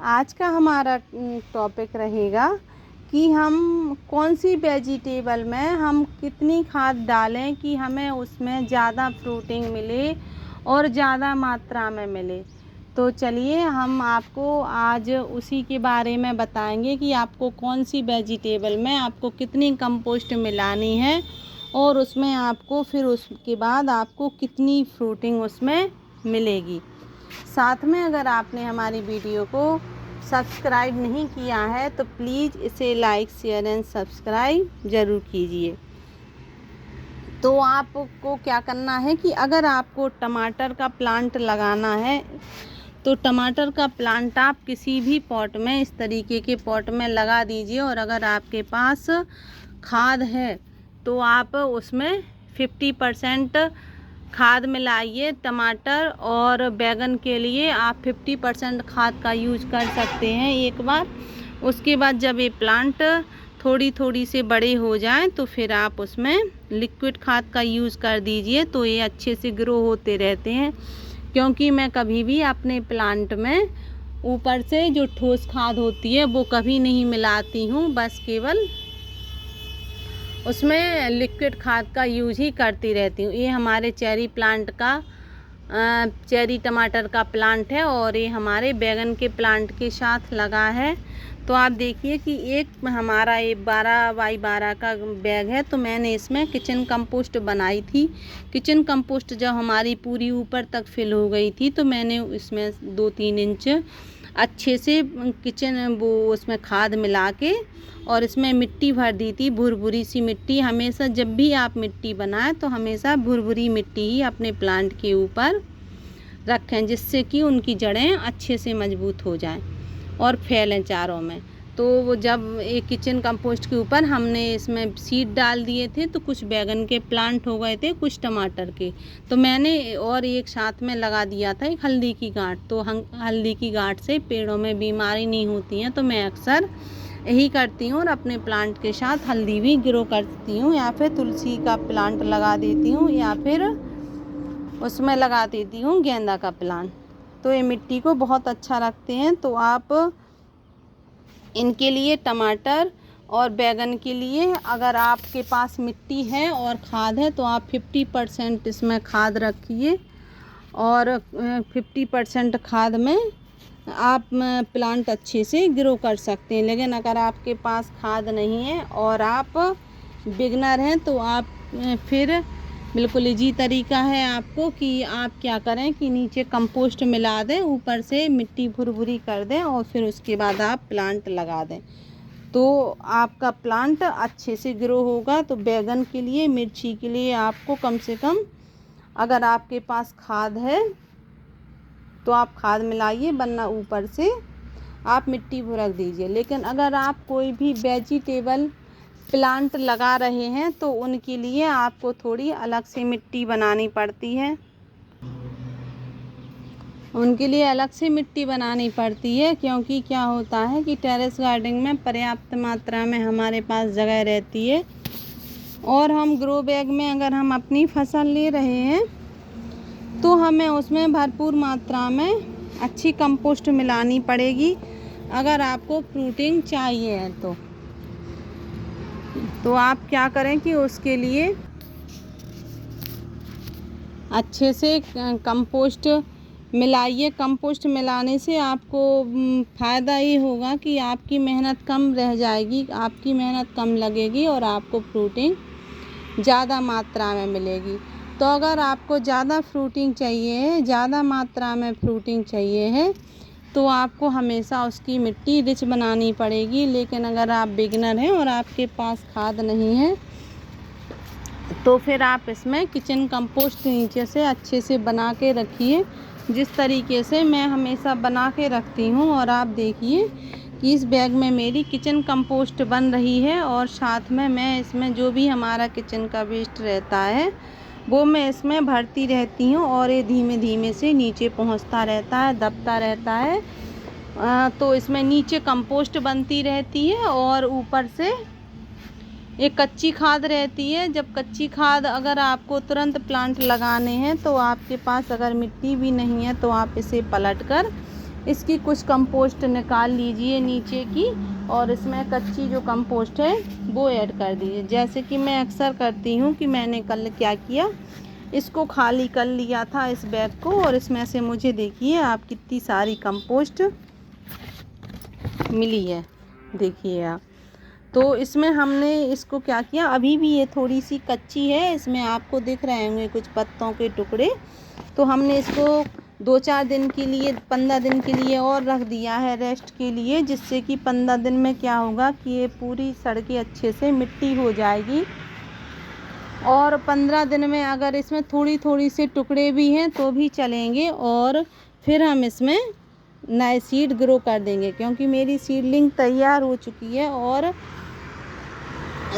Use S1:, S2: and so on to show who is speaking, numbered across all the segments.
S1: आज का हमारा टॉपिक रहेगा कि हम कौन सी वेजिटेबल में हम कितनी खाद डालें कि हमें उसमें ज़्यादा फ्रूटिंग मिले और ज़्यादा मात्रा में मिले। तो चलिए हम आपको आज उसी के बारे में बताएंगे कि आपको कौन सी वेजिटेबल में आपको कितनी कंपोस्ट मिलानी है और उसमें आपको फिर उसके बाद आपको कितनी फ्रूटिंग उसमें मिलेगी। साथ में अगर आपने हमारी वीडियो को सब्सक्राइब नहीं किया है तो प्लीज़ इसे लाइक शेयर एंड सब्सक्राइब ज़रूर कीजिए। तो आपको क्या करना है कि अगर आपको टमाटर का प्लांट लगाना है तो टमाटर का प्लांट आप किसी भी पॉट में, इस तरीके के पॉट में लगा दीजिए। और अगर आपके पास खाद है तो आप उसमें 50% खाद मिलाइए। टमाटर और बैगन के लिए आप 50% खाद का यूज कर सकते हैं एक बार। उसके बाद जब ये प्लांट थोड़ी थोड़ी से बड़े हो जाएं तो फिर आप उसमें लिक्विड खाद का यूज़ कर दीजिए, तो ये अच्छे से ग्रो होते रहते हैं। क्योंकि मैं कभी भी अपने प्लांट में ऊपर से जो ठोस खाद होती है वो कभी नहीं मिलाती हूँ, बस केवल उसमें लिक्विड खाद का यूज़ ही करती रहती हूँ। ये हमारे चेरी प्लांट का चेरी टमाटर का प्लांट है और ये हमारे बैगन के प्लांट के साथ लगा है। तो आप देखिए कि एक हमारा ये 12x12 का बैग है, तो मैंने इसमें किचन कंपोस्ट बनाई थी। किचन कंपोस्ट जब हमारी पूरी ऊपर तक फिल हो गई थी तो मैंने इसमें 2-3 इंच अच्छे से उसमें खाद मिला के और इसमें मिट्टी भर दी थी, भुरभुरी सी मिट्टी। हमेशा जब भी आप मिट्टी बनाएं तो हमेशा भुरभुरी मिट्टी ही अपने प्लांट के ऊपर रखें, जिससे कि उनकी जड़ें अच्छे से मजबूत हो जाएं और फैलें चारों में। तो वो जब एक किचन कंपोस्ट के ऊपर हमने इसमें सीड डाल दिए थे तो कुछ बैगन के प्लांट हो गए थे, कुछ टमाटर के। तो मैंने और एक साथ में लगा दिया था एक हल्दी की गांठ। तो हल्दी की गांठ से पेड़ों में बीमारी नहीं होती हैं, तो मैं अक्सर यही करती हूँ और अपने प्लांट के साथ हल्दी भी ग्रो करती हूँ, या फिर तुलसी का प्लांट लगा देती हूँ, या फिर उसमें लगा देती हूँ गेंदा का प्लांट। तो ये मिट्टी को बहुत अच्छा रखते हैं। तो आप इनके लिए, टमाटर और बैगन के लिए, अगर आपके पास मिट्टी है और खाद है तो आप 50% इसमें खाद रखिए और 50% खाद में आप प्लांट अच्छे से ग्रो कर सकते हैं। लेकिन अगर आपके पास खाद नहीं है और आप बिगनर हैं तो आप फिर बिल्कुल इजी तरीका है आपको कि आप क्या करें कि नीचे कंपोस्ट मिला दें, ऊपर से मिट्टी भुरभुरी कर दें और फिर उसके बाद आप प्लांट लगा दें, तो आपका प्लांट अच्छे से ग्रो होगा। तो बैगन के लिए, मिर्ची के लिए आपको कम से कम, अगर आपके पास खाद है तो आप खाद मिलाइए, वरना ऊपर से आप मिट्टी भुरक दीजिए। लेकिन अगर आप कोई भी वेजिटेबल प्लांट लगा रहे हैं तो उनके लिए आपको थोड़ी अलग से मिट्टी बनानी पड़ती है। उनके लिए अलग से मिट्टी बनानी पड़ती है, क्योंकि क्या होता है कि टेरेस गार्डनिंग में पर्याप्त मात्रा में हमारे पास जगह रहती है और हम ग्रो बैग में अगर हम अपनी फसल ले रहे हैं तो हमें उसमें भरपूर मात्रा में अच्छी कंपोस्ट मिलानी पड़ेगी अगर आपको फ्रूटिंग चाहिए है। तो आप क्या करें कि उसके लिए अच्छे से कंपोस्ट मिलाइए। कंपोस्ट मिलाने से आपको फ़ायदा ये होगा कि आपकी मेहनत कम रह जाएगी, आपकी मेहनत कम लगेगी और आपको फ्रूटिंग ज़्यादा मात्रा में मिलेगी। तो अगर आपको ज़्यादा फ्रूटिंग चाहिए है, ज़्यादा मात्रा में फ्रूटिंग चाहिए है, तो आपको हमेशा उसकी मिट्टी रिच बनानी पड़ेगी। लेकिन अगर आप बिगिनर हैं और आपके पास खाद नहीं है तो फिर आप इसमें किचन कंपोस्ट नीचे से अच्छे से बना के रखिए, जिस तरीके से मैं हमेशा बना के रखती हूँ। और आप देखिए कि इस बैग में मेरी किचन कंपोस्ट बन रही है और साथ में मैं इसमें जो भी हमारा किचन का वेस्ट रहता है वो मैं इसमें भरती रहती हूँ और ये धीमे धीमे से नीचे पहुँचता रहता है, दबता रहता है। तो इसमें नीचे कंपोस्ट बनती रहती है और ऊपर से एक कच्ची खाद रहती है। जब कच्ची खाद अगर आपको तुरंत प्लांट लगाने हैं तो आपके पास अगर मिट्टी भी नहीं है तो आप इसे पलट कर इसकी कुछ कंपोस्ट निकाल लीजिए नीचे की, और इसमें कच्ची जो कंपोस्ट है वो ऐड कर दीजिए। जैसे कि मैं अक्सर करती हूँ कि मैंने कल क्या किया, इसको खाली कर लिया था इस बैग को, और इसमें से मुझे देखिए आप कितनी सारी कंपोस्ट मिली है, देखिए आप। तो इसमें हमने इसको क्या किया, अभी भी ये थोड़ी सी कच्ची है, इसमें आपको दिख रहे होंगे कुछ पत्तों के टुकड़े। तो हमने इसको 2-4 दिन के लिए, 15 दिन के लिए और रख दिया है रेस्ट के लिए, जिससे कि 15 दिन में क्या होगा कि ये पूरी सड़ के अच्छे से मिट्टी हो जाएगी। और 15 दिन में अगर इसमें थोड़ी थोड़ी से टुकड़े भी हैं तो भी चलेंगे, और फिर हम इसमें नए सीड ग्रो कर देंगे, क्योंकि मेरी सीडलिंग तैयार हो चुकी है और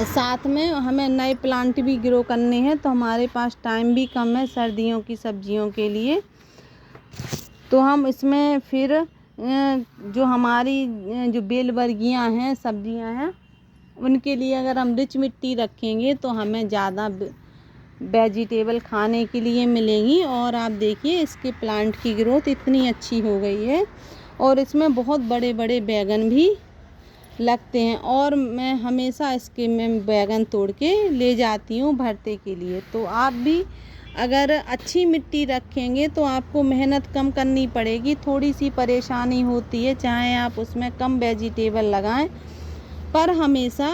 S1: साथ में हमें नए प्लांट भी ग्रो करने हैं। तो हमारे पास टाइम भी कम है सर्दियों की सब्जियों के लिए। तो हम इसमें फिर जो हमारी जो बेल वर्गीयाँ हैं, सब्जियां हैं, उनके लिए अगर हम रिच मिट्टी रखेंगे तो हमें ज़्यादा वेजिटेबल खाने के लिए मिलेंगी। और आप देखिए इसके प्लांट की ग्रोथ इतनी अच्छी हो गई है, और इसमें बहुत बड़े बड़े बैगन भी लगते हैं, और मैं हमेशा इसके में बैगन तोड़ के ले जाती हूँ भरते के लिए। तो आप भी अगर अच्छी मिट्टी रखेंगे तो आपको मेहनत कम करनी पड़ेगी, थोड़ी सी परेशानी होती है, चाहे आप उसमें कम वेजिटेबल लगाएं, पर हमेशा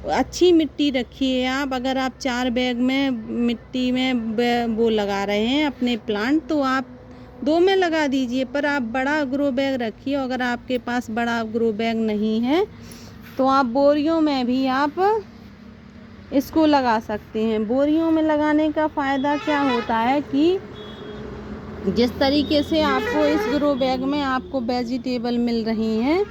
S1: अच्छी मिट्टी रखिए आप। अगर आप 4 बैग में मिट्टी में वो लगा रहे हैं अपने प्लांट, तो आप 2 में लगा दीजिए, पर आप बड़ा ग्रो बैग रखिए। अगर आपके पास बड़ा ग्रो बैग नहीं है तो आप बोरियों में भी आप इसको लगा सकते हैं। बोरियों में लगाने का फ़ायदा क्या होता है कि जिस तरीके से आपको इस ग्रो बैग में आपको वेजिटेबल मिल रही हैं,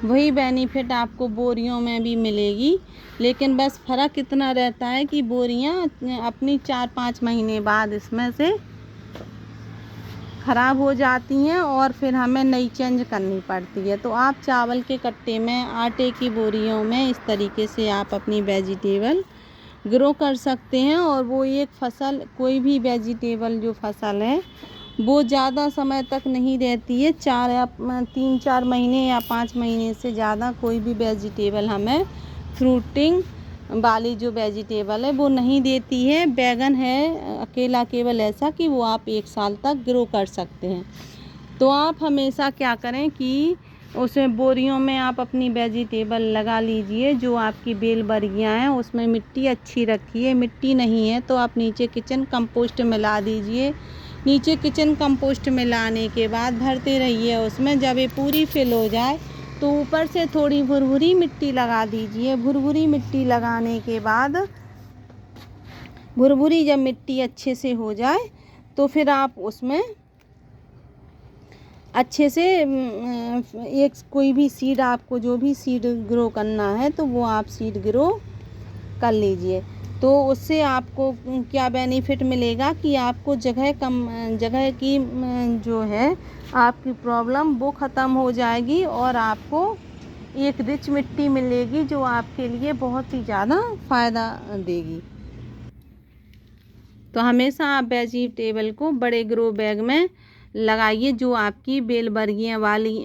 S1: वही बेनिफिट आपको बोरियों में भी मिलेगी। लेकिन बस फ़र्क इतना रहता है कि बोरियां अपनी 4-5 महीने बाद इसमें से ख़राब हो जाती हैं, और फिर हमें नई चेंज करनी पड़ती है। तो आप चावल के कट्टे में, आटे की बोरियों में इस तरीके से आप अपनी वेजिटेबल ग्रो कर सकते हैं। और वो एक फसल, कोई भी वेजिटेबल जो फसल है वो ज़्यादा समय तक नहीं रहती है, 3-4 महीने या 5 महीने से ज़्यादा कोई भी वेजिटेबल हमें फ्रूटिंग वाली जो वेजिटेबल है वो नहीं देती है। बैगन है अकेला केवल ऐसा कि वो आप 1 साल तक ग्रो कर सकते हैं। तो आप हमेशा क्या करें कि उसमें बोरियों में आप अपनी वेजिटेबल लगा लीजिए, जो आपकी बेल वर्गीयाँ हैं उसमें मिट्टी अच्छी रखिए। मिट्टी नहीं है तो आप नीचे किचन कंपोस्ट मिला दीजिए। नीचे किचन कंपोस्ट मिलाने के बाद भरते रहिए उसमें। जब ये पूरी फिल हो जाए तो ऊपर से थोड़ी भुरभुरी मिट्टी लगा दीजिए। भुरभुरी मिट्टी लगाने के बाद, भुरभुरी जब मिट्टी अच्छे से हो जाए तो फिर आप उसमें अच्छे से एक कोई भी सीड, आपको जो भी सीड ग्रो करना है तो वो आप सीड ग्रो कर लीजिए। तो उससे आपको क्या बेनिफिट मिलेगा कि आपको जगह की जो है आपकी प्रॉब्लम वो ख़त्म हो जाएगी, और आपको एक रिच मिट्टी मिलेगी जो आपके लिए बहुत ही ज़्यादा फ़ायदा देगी। तो हमेशा आप वेजिटेबल को बड़े ग्रो बैग में लगाइए जो आपकी बेल वर्गीयाँ वाली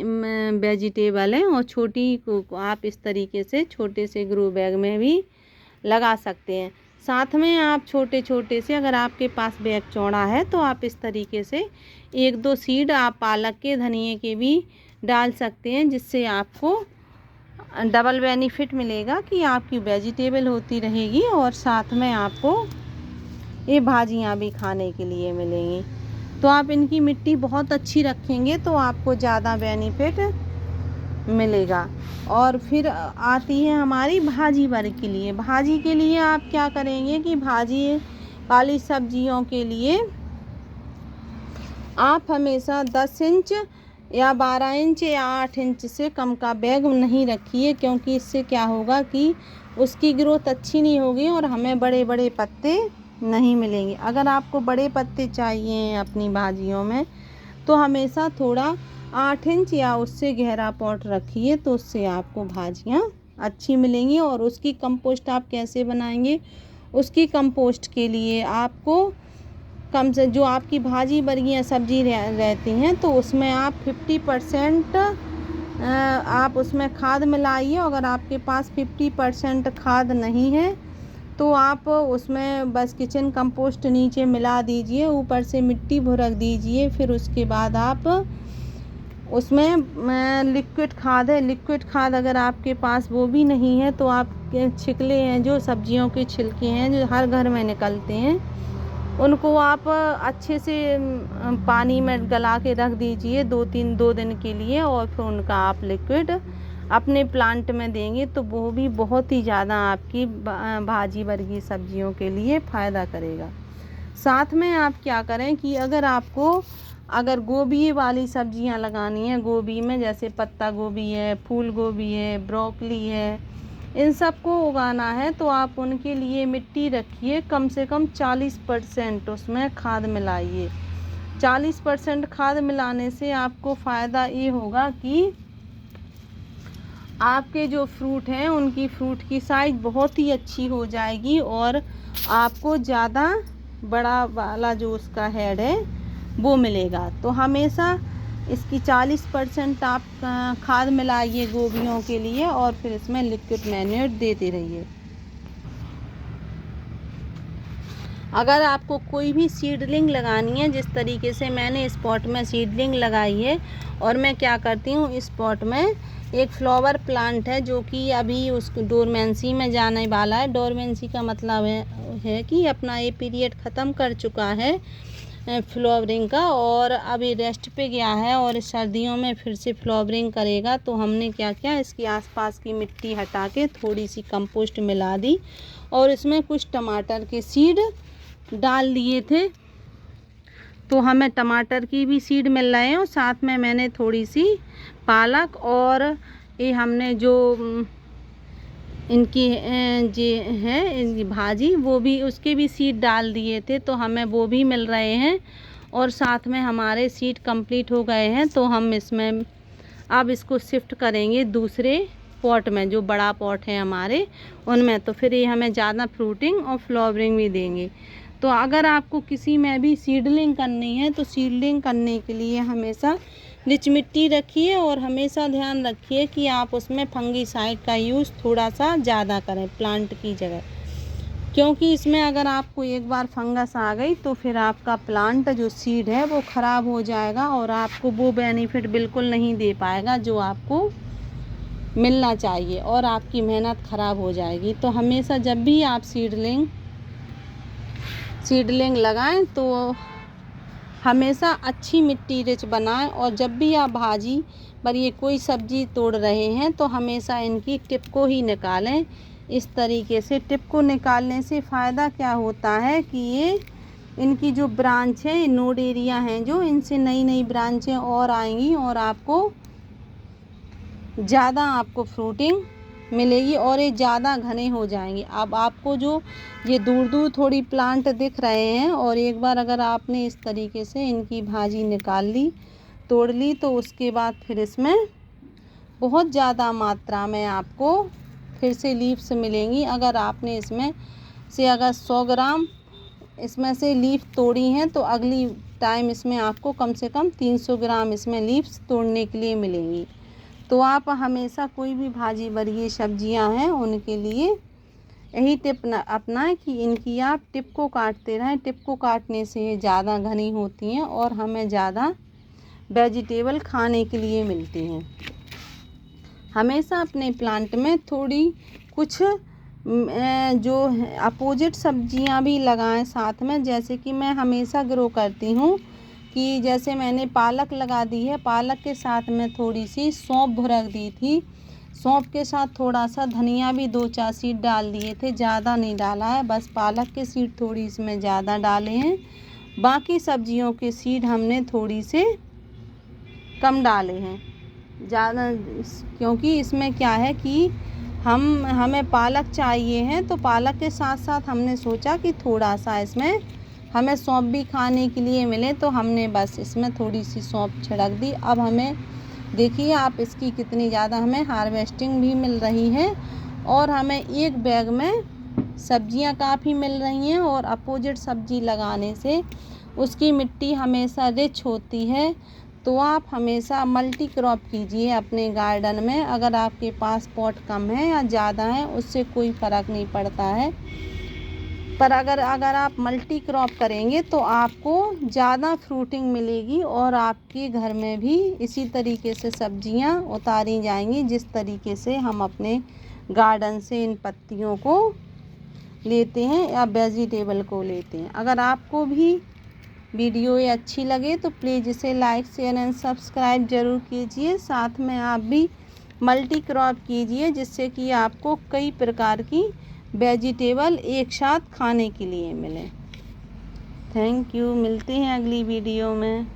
S1: वेजिटेबल है, और छोटी को आप इस तरीके से छोटे से ग्रो बैग में भी लगा सकते हैं। साथ में आप छोटे छोटे से, अगर आपके पास बैग चौड़ा है तो आप इस तरीके से 1-2 सीड आप पालक के, धनिए के भी डाल सकते हैं, जिससे आपको डबल बेनिफिट मिलेगा कि आपकी वेजिटेबल होती रहेगी और साथ में आपको ये भाजियाँ भी खाने के लिए मिलेंगी। तो आप इनकी मिट्टी बहुत अच्छी रखेंगे तो आपको ज़्यादा बेनिफिट मिलेगा। और फिर आती है हमारी भाजी वर्ग के लिए। भाजी के लिए आप क्या करेंगे कि भाजी वाली सब्जियों के लिए आप हमेशा 10 इंच या 12 इंच या 8 इंच से कम का बैग नहीं रखिए, क्योंकि इससे क्या होगा कि उसकी ग्रोथ अच्छी नहीं होगी और हमें बड़े बड़े पत्ते नहीं मिलेंगे। अगर आपको बड़े पत्ते चाहिए अपनी भाजियों में तो हमेशा थोड़ा 8 इंच या उससे गहरा पॉट रखिए, तो उससे आपको भाजियाँ अच्छी मिलेंगी। और उसकी कंपोस्ट आप कैसे बनाएंगे? उसकी कंपोस्ट के लिए आपको कम से जो आपकी भाजी बर्गियाँ सब्जी रहती हैं तो उसमें आप 50% आप उसमें खाद मिलाइए। अगर आपके पास 50% खाद नहीं है तो आप उसमें बस किचन कंपोस्ट नीचे मिला दीजिए, ऊपर से मिट्टी भुरक दीजिए। फिर उसके बाद आप उसमें लिक्विड खाद है, लिक्विड खाद अगर आपके पास वो भी नहीं है तो आप छिलके हैं जो सब्जियों के छिलके हैं जो हर घर में निकलते हैं, उनको आप अच्छे से पानी में गला के रख दीजिए 2 दिन के लिए, और फिर उनका आप लिक्विड अपने प्लांट में देंगे तो वो भी बहुत ही ज़्यादा आपकी भाजी वर्गी सब्जियों के लिए फ़ायदा करेगा। साथ में आप क्या करें कि अगर गोभी वाली सब्जियां लगानी है, गोभी में जैसे पत्ता गोभी है, फूल गोभी है, ब्रोकली है, इन सब को उगाना है तो आप उनके लिए मिट्टी रखिए, कम से कम 40% उसमें खाद मिलाइए। 40% खाद मिलाने से आपको फ़ायदा ये होगा कि आपके जो फ्रूट हैं उनकी फ्रूट की साइज़ बहुत ही अच्छी हो जाएगी और आपको ज़्यादा बड़ा वाला जो उसका हेड है वो मिलेगा। तो हमेशा इसकी 40% आप खाद मिलाइए गोभियों के लिए और फिर इसमें लिक्विड मैन्योर देते रहिए। अगर आपको कोई भी सीडलिंग लगानी है, जिस तरीके से मैंने इस पॉट में सीडलिंग लगाई है, और मैं क्या करती हूँ इस पॉट में एक फ्लावर प्लांट है जो कि अभी उसको डोरमेंसी में जाने वाला है। डोरमेंसी का मतलब है कि अपना ये पीरियड ख़त्म कर चुका है फ्लावरिंग का और अभी रेस्ट पे गया है और सर्दियों में फिर से फ्लावरिंग करेगा। तो हमने क्या किया, इसके आसपास की मिट्टी हटा के थोड़ी सी कंपोस्ट मिला दी और इसमें कुछ टमाटर के सीड डाल दिए थे, तो हमें टमाटर की भी सीड मिल रहे हैं और साथ में मैंने थोड़ी सी पालक और ये हमने जो इनकी जे है इनकी भाजी वो भी उसके भी सीड डाल दिए थे, तो हमें वो भी मिल रहे हैं और साथ में हमारे सीड कंप्लीट हो गए हैं। तो हम इसमें अब इसको शिफ्ट करेंगे दूसरे पॉट में, जो बड़ा पॉट है हमारे उनमें, तो फिर ये हमें ज़्यादा फ्रूटिंग और फ्लावरिंग भी देंगे। तो अगर आपको किसी में भी सीडलिंग करनी है तो सीडलिंग करने के लिए हमेशा रिच मिट्टी रखिए और हमेशा ध्यान रखिए कि आप उसमें फंगीसाइड का यूज़ थोड़ा सा ज़्यादा करें प्लांट की जगह, क्योंकि इसमें अगर आपको एक बार फंगस आ गई तो फिर आपका प्लांट जो सीड है वो ख़राब हो जाएगा और आपको वो बेनिफिट बिल्कुल नहीं दे पाएगा जो आपको मिलना चाहिए और आपकी मेहनत ख़राब हो जाएगी। तो हमेशा जब भी आप सीडलिंग लगाएं तो हमेशा अच्छी मिट्टी रिच बनाएं और जब भी आप भाजी पर ये कोई सब्जी तोड़ रहे हैं तो हमेशा इनकी टिप को ही निकालें। इस तरीके से टिप को निकालने से फ़ायदा क्या होता है कि ये इनकी जो ब्रांच है, नोड एरिया हैं जो, इनसे नई नई ब्रांचें और आएंगी और आपको ज़्यादा फ्रूटिंग मिलेगी और ये ज़्यादा घने हो जाएंगे। अब आपको जो ये दूर दूर थोड़ी प्लांट दिख रहे हैं और एक बार अगर आपने इस तरीके से इनकी भाजी निकाल ली, तोड़ ली, तो उसके बाद फिर इसमें बहुत ज़्यादा मात्रा में आपको फिर से लीव्स मिलेंगी। अगर आपने इसमें से अगर 100 ग्राम इसमें से लीफ तोड़ी हैं तो अगली टाइम इसमें आपको कम से कम 300 ग्राम इसमें लीव्स तोड़ने के लिए मिलेंगी। तो आप हमेशा कोई भी भाजी वर्गीय सब्जियां हैं उनके लिए यही टिप अपनाएं कि इनकी आप टिप को काटते रहें। टिप को काटने से ये ज़्यादा घनी होती हैं और हमें ज़्यादा वेजिटेबल खाने के लिए मिलती हैं। हमेशा अपने प्लांट में थोड़ी कुछ जो अपोजिट सब्जियां भी लगाएं साथ में, जैसे कि मैं हमेशा ग्रो करती हूँ कि जैसे मैंने पालक लगा दी है, पालक के साथ में थोड़ी सी सौंफ भुरक दी थी, सौंफ के साथ थोड़ा सा धनिया भी 2-4 सीड डाल दिए थे, ज़्यादा नहीं डाला है, बस पालक के सीड थोड़ी इसमें ज़्यादा डाले हैं। बाकी सब्जियों के सीड हमने थोड़ी से कम डाले हैं ज़्यादा, क्योंकि इसमें क्या है कि हमें पालक चाहिए है, तो पालक के साथ साथ हमने सोचा कि थोड़ा सा इसमें हमें सौंफ भी खाने के लिए मिले, तो हमने बस इसमें थोड़ी सी सौंफ छिड़क दी। अब हमें देखिए आप इसकी कितनी ज़्यादा हमें हार्वेस्टिंग भी मिल रही है और हमें एक बैग में सब्जियां काफ़ी मिल रही हैं और अपोजिट सब्जी लगाने से उसकी मिट्टी हमेशा रिच होती है। तो आप हमेशा मल्टी क्रॉप कीजिए अपने गार्डन में। अगर आपके पास पॉट कम है या ज़्यादा है उससे कोई फ़र्क नहीं पड़ता है, पर अगर आप मल्टी क्रॉप करेंगे तो आपको ज़्यादा फ्रूटिंग मिलेगी और आपके घर में भी इसी तरीके से सब्जियां उतारी जाएंगी जिस तरीके से हम अपने गार्डन से इन पत्तियों को लेते हैं या वेजिटेबल को लेते हैं। अगर आपको भी वीडियो ये अच्छी लगे तो प्लीज़ इसे लाइक शेयर एंड सब्सक्राइब ज़रूर कीजिए। साथ में आप भी मल्टी क्रॉप कीजिए जिससे कि आपको कई प्रकार की वेजिटेबल एक साथ खाने के लिए मिले। Thank you. मिलते हैं अगली वीडियो में।